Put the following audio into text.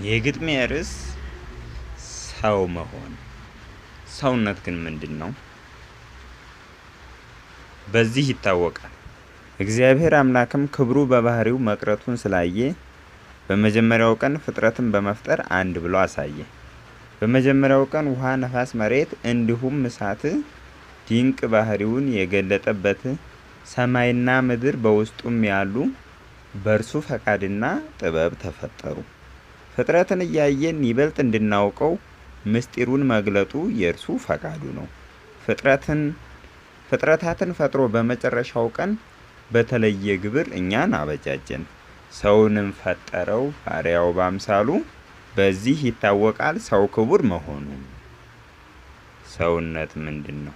የግጥሜ ርዕስ ሰው መሆን። ሰውነት ግን ምንድነው? በዚህ ይታወቃል። እግዚአብሔር አምላክም ክብሩ በባህሪው መቅረቱን ስላየ በመጀመሪያው ቀን ፍጥረትን በመፍጠር አንድ ብሎ አሳየ። በመጀመሪያው ቀን ውሃ፣ ነፋስ፣ መሬት እንዲሁም እሳት ድንቅ ባህሪውን የገለጠበት ሰማይና ምድር በውስጡም ያሉ በእርሱ ፈቃድና ጥበብ ተፈጠሩ። ፍጥረትን እያየን ይበልጥ እንድናውቀው ምስጢሩን መግለጡ የእርሱ ፈቃዱ ነው። ፍጥረታትን ፈጥሮ በመጨረሻው ቀን በተለየ ግብር እኛን አበጃጀን። ሰውንም ፈጠረው ባሪያው በአምሳሉ። በዚህ ይታወቃል ሰው ክቡር መሆኑ። ሰውነት ምንድን ነው?